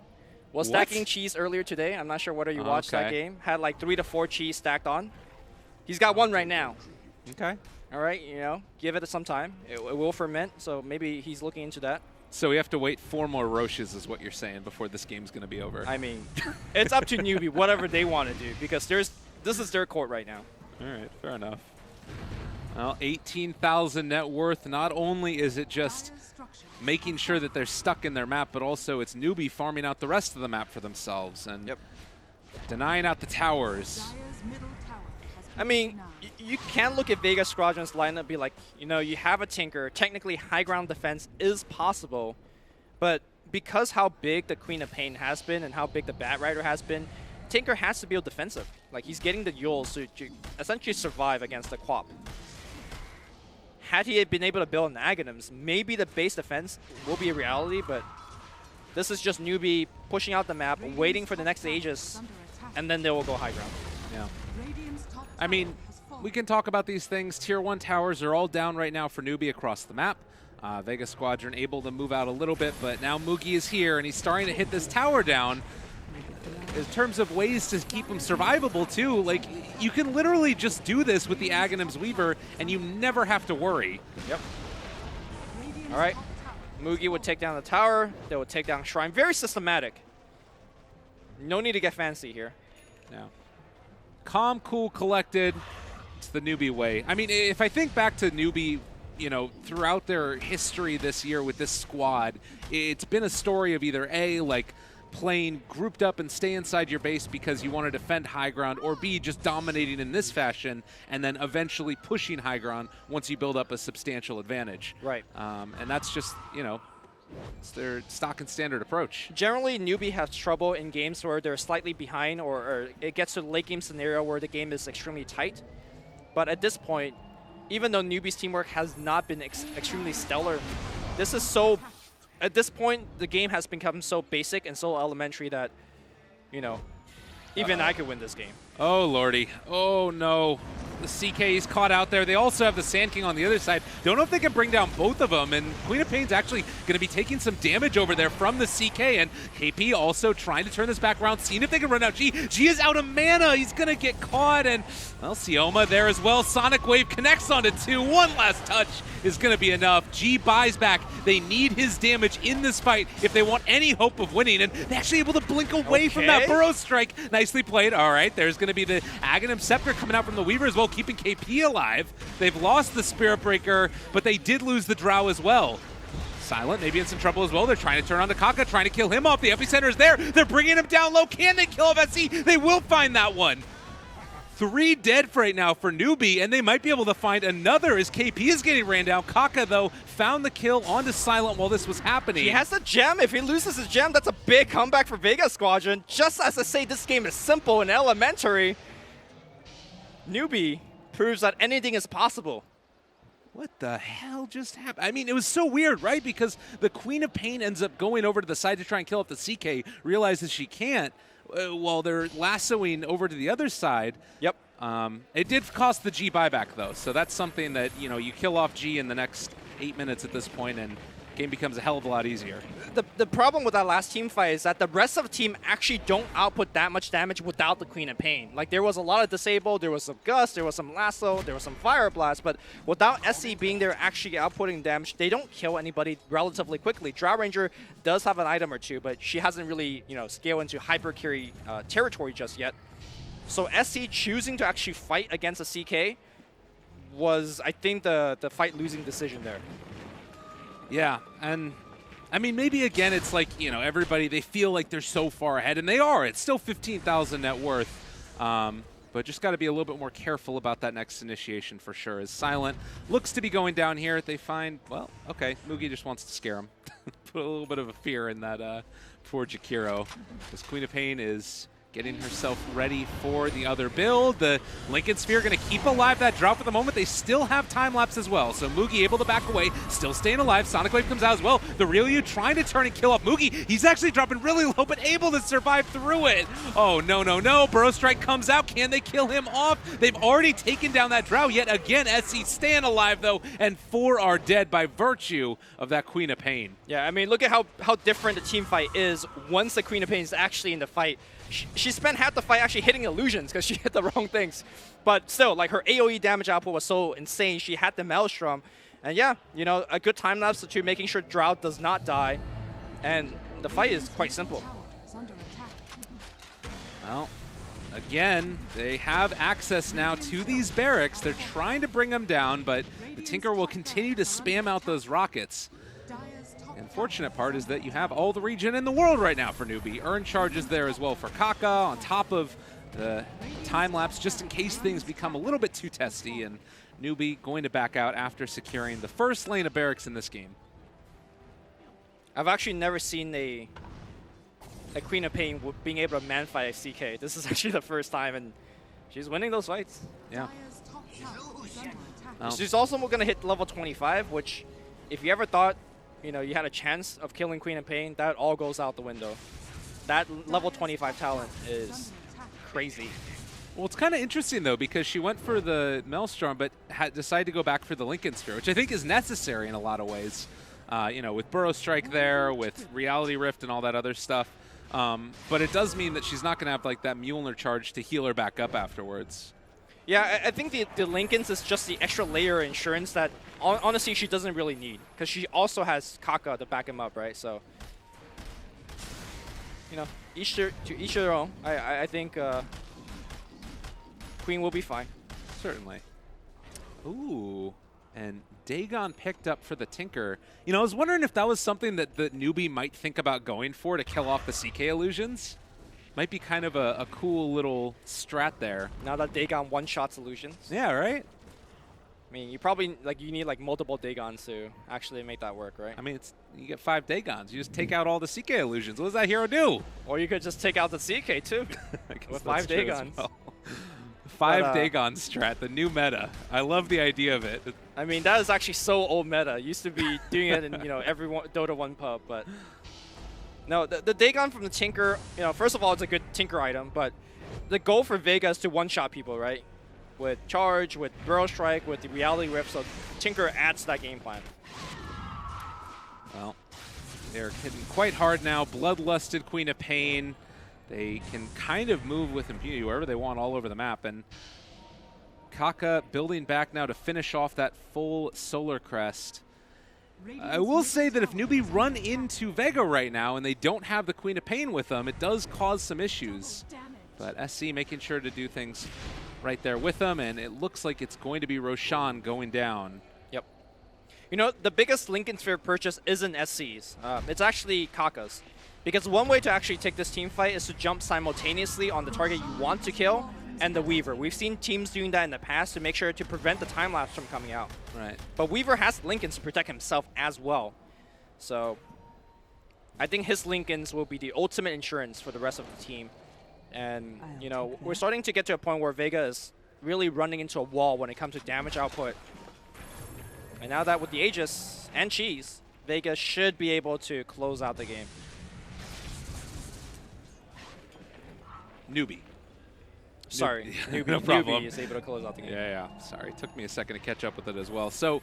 Was stacking cheese earlier today. I'm not sure whether you watched that game. Had like 3 to 4 cheese stacked on. He's got one right now. Okay. All right, you know, give it some time. It will ferment, so maybe he's looking into that. So we have to wait 4 more Roches is what you're saying before this game's going to be over. I mean, it's up to NewBee, whatever they want to do, because this is their court right now. All right, fair enough. Well, 18,000 net worth. Not only is it just making sure that they're stuck in their map, but also it's NewBee farming out the rest of the map for themselves and denying out the towers. I mean, you can look at Vega Squadron's lineup and be like, you know, you have a Tinker. Technically, high ground defense is possible. But because how big the Queen of Pain has been and how big the Bat Rider has been, Tinker has to be defensive. Like, he's getting the Yules to essentially survive against the Quap. Had he been able to build an Aghanims, maybe the base defense will be a reality, but this is just NewBee pushing out the map, waiting for the next Aegis, and then they will go high ground. Yeah. I mean, we can talk about these things. Tier 1 towers are all down right now for NewBee across the map. Vega Squadron able to move out a little bit, but now Mugi is here, and he's starting to hit this tower down. In terms of ways to keep him survivable, too, like, you can literally just do this with the Aghanims Weaver, and you never have to worry. Yep. All right. Mugi would take down the tower. They would take down Shrine. Very systematic. No need to get fancy here. Yeah. Calm, cool, collected. It's the NewBee way. I mean, if I think back to NewBee, you know, throughout their history this year with this squad, it's been a story of either A, like, playing grouped up and stay inside your base because you want to defend high ground, or B, just dominating in this fashion and then eventually pushing high ground once you build up a substantial advantage. Right. And that's just, you know, it's their stock and standard approach. Generally, NewBee has trouble in games where they're slightly behind, or it gets to the late game scenario where the game is extremely tight. But at this point, even though NewBee's teamwork has not been extremely stellar, this is so... At this point, the game has become so basic and so elementary that, you know, even I could win this game. Oh, lordy. Oh, no. The CK is caught out there. They also have the Sand King on the other side. Don't know if they can bring down both of them, and Queen of Pain's actually going to be taking some damage over there from the CK, and KP also trying to turn this back around, seeing if they can run out G. G is out of mana. He's going to get caught, and, well, Sioma there as well. Sonic Wave connects onto 2. One last touch is going to be enough. G buys back. They need his damage in this fight if they want any hope of winning, and they're actually able to blink away from that Burrow Strike. Nicely played. All right, there's going to be the Aghanim Scepter coming out from the Weaver as well, keeping KP alive. They've lost the Spirit Breaker, but they did lose the Drow as well. Silent maybe in some trouble as well. They're trying to turn on to Kaka, trying to kill him off. The epicenter is there. They're bringing him down low. Can they kill off SC? They will find that one. 3 dead for right now for NewBee, and they might be able to find another as KP is getting ran down. Kaka, though, found the kill onto Silent while this was happening. He has the gem. If he loses his gem, that's a big comeback for Vega Squadron. Just as I say, this game is simple and elementary. NewBee proves that anything is possible. What the hell just happened? I mean, it was so weird, right? Because the Queen of Pain ends up going over to the side to try and kill off the CK, realizes she can't, while they're lassoing over to the other side. Yep. It did cost the G buyback, though, so that's something that, you know, you kill off G in the next 8 minutes at this point, and game becomes a hell of a lot easier. The problem with that last team fight is that the rest of the team actually don't output that much damage without the Queen of Pain. Like, there was a lot of Disable, there was some Gust, there was some Lasso, there was some Fire Blast, but without SC being there actually outputting damage, they don't kill anybody relatively quickly. Drow Ranger does have an item or two, but she hasn't really, you know, scaled into hyper carry territory just yet. So SC choosing to actually fight against a CK was, I think, the fight losing decision there. Yeah, and I mean, maybe again, it's like, you know, everybody, they feel like they're so far ahead, and they are. It's still 15,000 net worth, but just got to be a little bit more careful about that next initiation for sure. As Silent looks to be going down here, they find, well, okay, Mugi just wants to scare him. Put a little bit of a fear in that poor Jakiro. This Queen of Pain is getting herself ready for the other build. The Lincoln Sphere going to keep alive that drop at the moment. They still have time lapse as well, so Mugi able to back away, still staying alive. Sonic Wave comes out as well. The Ryu trying to turn and kill off Mugi. He's actually dropping really low, but able to survive through it. Oh, no, no, no. Burrow Strike comes out. Can they kill him off? They've already taken down that Drow. Yet again, SC staying alive, though, and 4 are dead by virtue of that Queen of Pain. Yeah, I mean, look at how different the team fight is once the Queen of Pain is actually in the fight. She spent half the fight actually hitting illusions because she hit the wrong things. But still, like, her AoE damage output was so insane. She had the Maelstrom. And yeah, you know, a good time lapse to making sure Drow does not die. And the fight is quite simple. Well, again, they have access now to these barracks. They're trying to bring them down, but the Tinker will continue to spam out those rockets. The unfortunate part is that you have all the regen in the world right now for NewBee. Earn charges there as well for Kaka on top of the time lapse, just in case things become a little bit too testy, and NewBee going to back out after securing the first lane of barracks in this game. I've actually never seen a Queen of Pain being able to man fight a CK. This is actually the first time, and she's winning those fights. Yeah. She's also going to hit level 25, which, if you ever thought, you know, you had a chance of killing Queen of Pain, that all goes out the window. That level 25 talent is crazy. Well, it's kind of interesting, though, because she went for the Maelstrom, but decided to go back for the Lincoln Sphere, which I think is necessary in a lot of ways. You know, with Burrow Strike there, with Reality Rift and all that other stuff. But it does mean that she's not going to have, like, that Mjolnir charge to heal her back up afterwards. Yeah, I think the Lincolns is just the extra layer of insurance that, honestly, she doesn't really need. Because she also has Kaka to back him up, right? So, you know, to each their own. I think Queen will be fine. Certainly. Ooh, and Dagon picked up for the Tinker. You know, I was wondering if that was something that the NewBee might think about going for to kill off the CK illusions. Might be kind of a cool little strat there. Now that Dagon one-shots illusions. Yeah, right? I mean, you probably, like, you need, like, multiple Dagons to actually make that work, right? I mean, you get 5 Dagons. You just take out all the CK illusions. What does that hero do? Or you could just take out the CK, too, with 5 Dagons. Well. 5 Dagon strat, the new meta. I love the idea of it. I mean, that is actually so old meta. Used to be doing it in, you know, every Dota 1 pub, but no, the Dagon from the Tinker, you know, first of all, it's a good Tinker item, but the goal for Vega is to one-shot people, right? with Charge, with Burrow Strike, with the Reality Rift, so Tinker adds to that game plan. Well, they're hitting quite hard now. Bloodlusted Queen of Pain. They can kind of move with impunity wherever they want all over the map. And Kaka building back now to finish off that full Solar Crest. I will say that if NewBee run into Vega right now and they don't have the Queen of Pain with them, it does cause some issues. But SC making sure to do things right there with them, and it looks like it's going to be Roshan going down. Yep. You know, the biggest Lincoln Sphere purchase isn't SC's. It's actually Kaka's. Because one way to actually take this team fight is to jump simultaneously on the target you want to kill and the Weaver. We've seen teams doing that in the past to make sure to prevent the time lapse from coming out. Right. But Weaver has Lincolns to protect himself as well. So I think his Lincolns will be the ultimate insurance for the rest of the team. And, you know, we're starting to get to a point where Vega is really running into a wall when it comes to damage output. And now that with the Aegis and Cheese, Vega should be able to close out the game. NewBee. Sorry, NewBee, No problem. NewBee is able to close out the game. Yeah. Sorry, it took me a second to catch up with it as well. So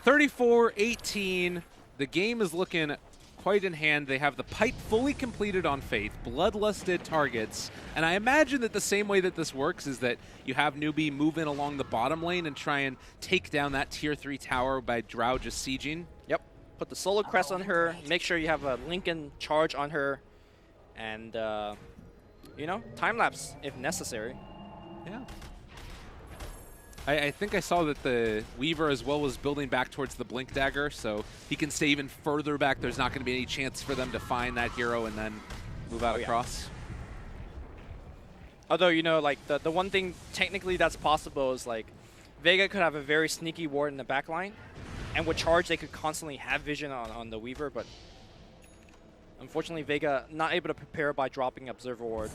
34-18, the game is looking quite in hand. They have the pipe fully completed on Faith, bloodlusted targets, and I imagine that the same way that this works is that you have NewBee move in along the bottom lane and try and take down that tier 3 tower by Drow just sieging. Yep. Put the Solar Crest on her, make sure you have a Lincoln charge on her, and you know, time lapse if necessary. Yeah. I think I saw that the Weaver as well was building back towards the Blink Dagger, so he can stay even further back. There's not going to be any chance for them to find that hero and then move out across. Although, you know, like the one thing technically that's possible is like Vega could have a very sneaky ward in the back line, and with Charge they could constantly have vision on the Weaver, but unfortunately Vega not able to prepare by dropping Observer Ward.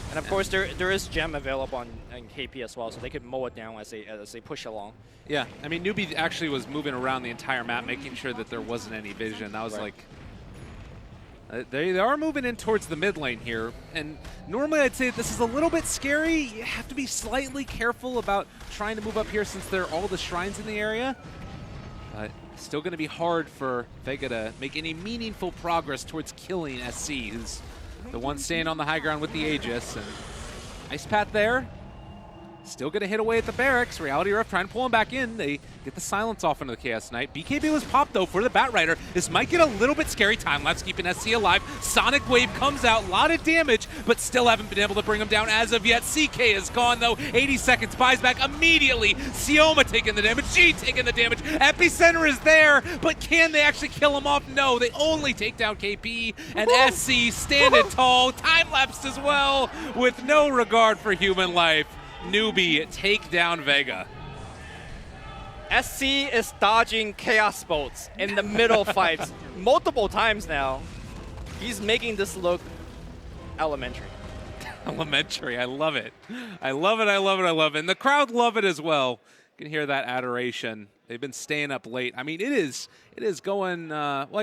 And of course there is Gem available on KP as well, so they could mow it down as they push along. Yeah, I mean NewBee actually was moving around the entire map, making sure that there wasn't any vision. That was like, they are moving in towards the mid lane here, and normally I'd say this is a little bit scary. You have to be slightly careful about trying to move up here since there are all the shrines in the area. But still going to be hard for Vega to make any meaningful progress towards killing SC, who's the one staying on the high ground with the Aegis. And Ice Path there. Still going to hit away at the barracks. Reality Rift trying to pull him back in. They get the silence off into the Chaos Knight. BKB was popped, though, for the Batrider. This might get a little bit scary. Time lapse keeping SC alive. Sonic Wave comes out. A lot of damage, but still haven't been able to bring him down as of yet. CK is gone, though. 80 seconds. Buys back immediately. Sioma taking the damage. G taking the damage. Epicenter is there, but can they actually kill him off? No, they only take down KP. And SC standing tall. Time lapsed as well with no regard for human life. NewBee take down Vega. SC is dodging Chaos Bolts in the middle fights multiple times now. He's making this look elementary. Elementary, I love it. I love it, I love it, I love it. And the crowd love it as well. You can hear that adoration. They've been staying up late. I mean, it is going, well,